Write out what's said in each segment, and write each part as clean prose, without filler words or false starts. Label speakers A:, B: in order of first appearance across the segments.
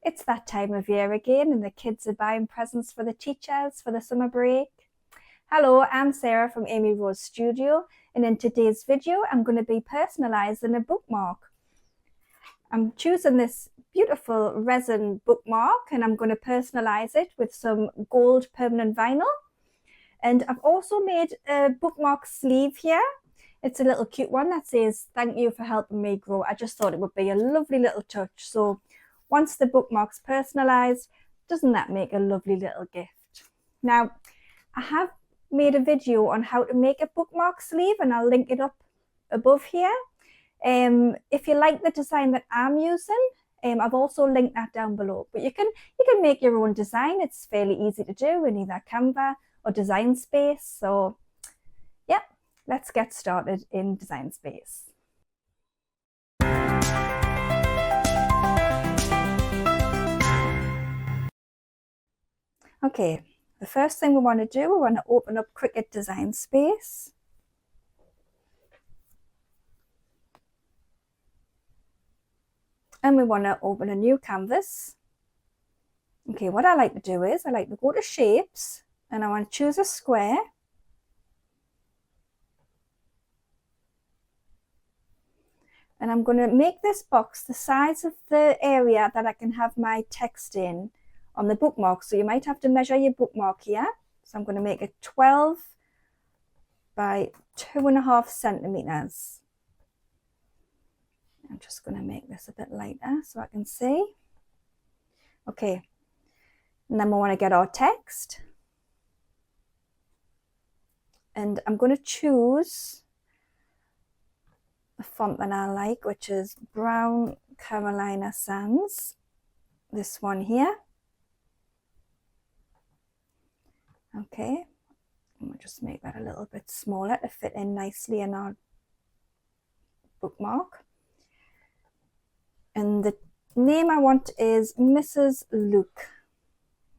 A: It's that time of year again and the kids are buying presents for the teachers for the summer break. Hello, I'm Sarah from Amy Rose Studio, and in today's video I'm going to be personalising a bookmark. I'm choosing this beautiful resin bookmark and I'm going to personalise it with some gold permanent vinyl. And I've also made a bookmark sleeve here. It's a little cute one that says, "Thank you for helping me grow." I just thought it would be a lovely little touch. So once the bookmark's personalised, doesn't that make a lovely little gift? Now, I have made a video on how to make a bookmark sleeve and I'll link it up above here. If you like the design that I'm using, I've also linked that down below. But you can make your own design. It's fairly easy to do in either Canva or Design Space. So yeah, let's get started in Design Space. Okay, the first thing we want to do, we want to open up Cricut Design Space. And we want to open a new canvas. Okay, what I like to do is I like to go to Shapes and I want to choose a square. And I'm going to make this box the size of the area that I can have my text in on the bookmark. So you might have to measure your bookmark here. So I'm going to make it 12 by 2.5 centimeters. I'm just going to make this a bit lighter so I can see. Okay, and then we want to get our text. And I'm going to choose a font that I like, which is Brown Carolina Sans. This one here. Okay, and we'll just make that a little bit smaller to fit in nicely in our bookmark. And the name I want is Mrs. Luke.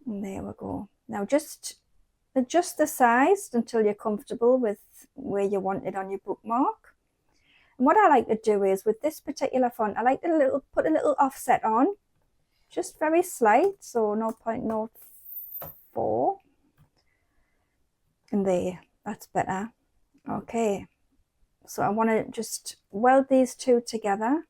A: And there we go. Now just adjust the size until you're comfortable with where you want it on your bookmark. And what I like to do is with this particular font, I like to put a little offset on, just very slight, so 0.04. And there, that's better. Okay, so I want to just weld these two together.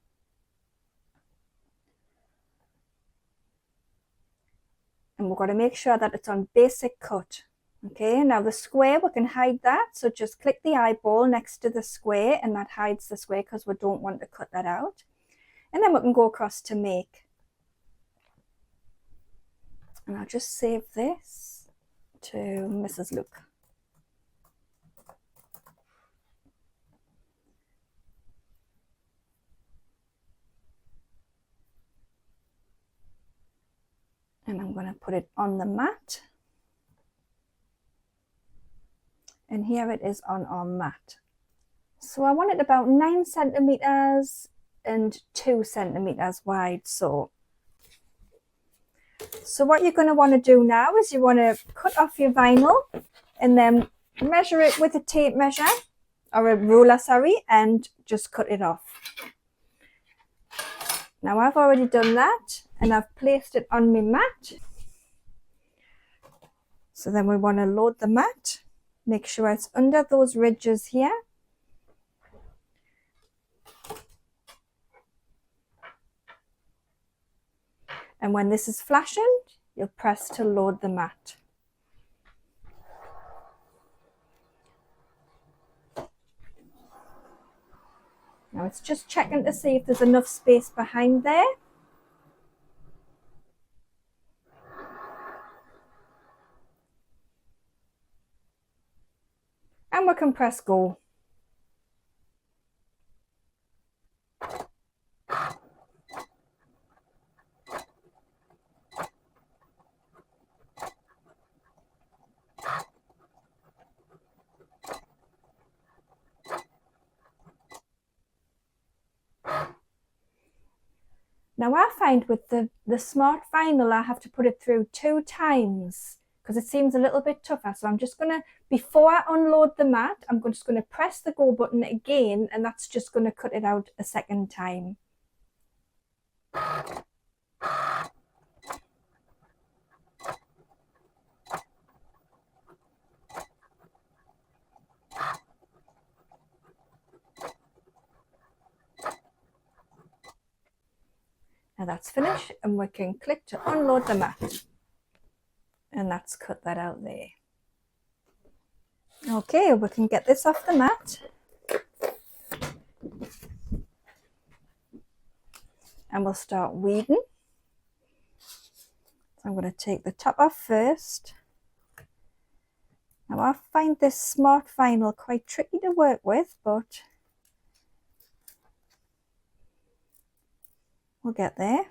A: And we've got to make sure that it's on basic cut. Okay, now the square, we can hide that. So just click the eyeball next to the square and that hides the square because we don't want to cut that out. And then we can go across to make. And I'll just save this to Mrs. Luke. And I'm going to put it on the mat. And here it is on our mat. So I want it about 9 centimeters and 2 centimeters wide. So what you're going to want to do now is you want to cut off your vinyl and then measure it with a tape measure or a ruler, sorry, and just cut it off. Now I've already done that and I've placed it on my mat. So then we want to load the mat. Make sure it's under those ridges here. And when this is flashing, you'll press to load the mat. Now it's just checking to see if there's enough space behind there. And we can press go. Now I find with the smart vinyl, I have to put it through 2 times because it seems a little bit tougher. So I'm just going to, before I unload the mat, I'm just going to press the go button again, and that's just going to cut it out a second time. Now that's finished, and we can click to unload the mat. And that's cut that out there. Okay, we can get this off the mat. And we'll start weeding. So I'm going to take the top off first. Now I find this smart vinyl quite tricky to work with, but we'll get there.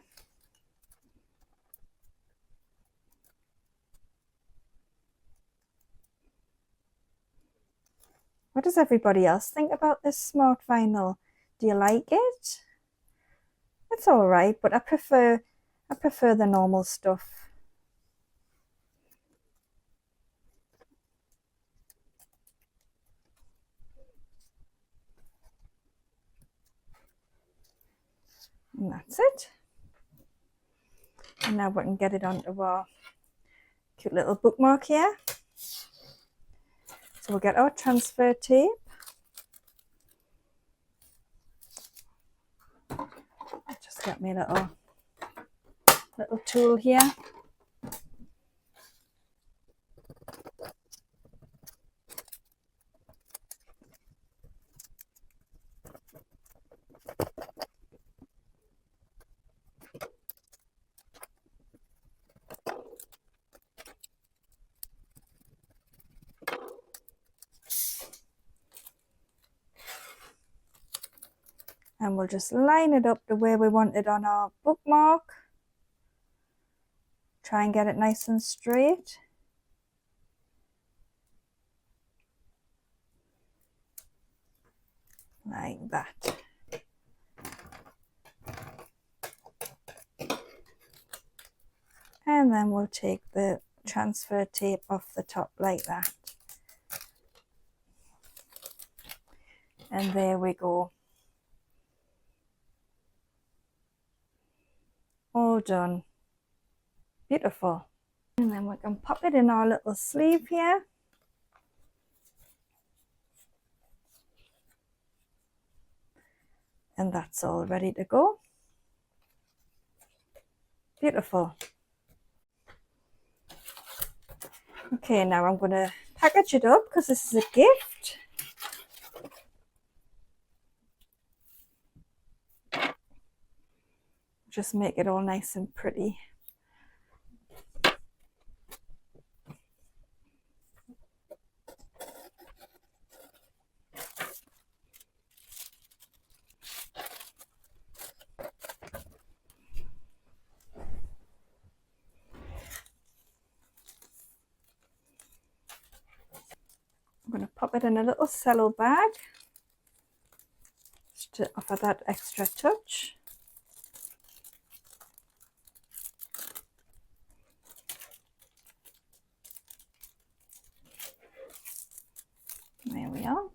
A: What does everybody else think about this smart vinyl? Do you like it? It's all right, but I prefer the normal stuff. And that's it. And now we can get it onto our cute little bookmark here. So we'll get our transfer tape. I'll just get me a little tool here. And we'll just line it up the way we want it on our bookmark. Try and get it nice and straight. Like that. And then we'll take the transfer tape off the top like that. And there we go. All done. Beautiful. And then we can pop it in our little sleeve here. And that's all ready to go. Beautiful. Okay, now I'm going to package it up because this is a gift. Just make it all nice and pretty. I'm going to pop it in a little cello bag just to offer that extra touch. There we are.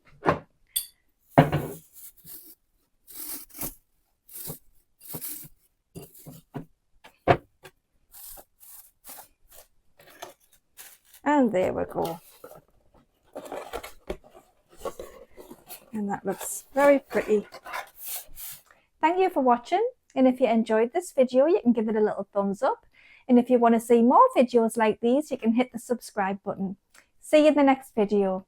A: And there we go. And that looks very pretty. Thank you for watching. And if you enjoyed this video, you can give it a little thumbs up. And if you want to see more videos like these, you can hit the subscribe button. See you in the next video.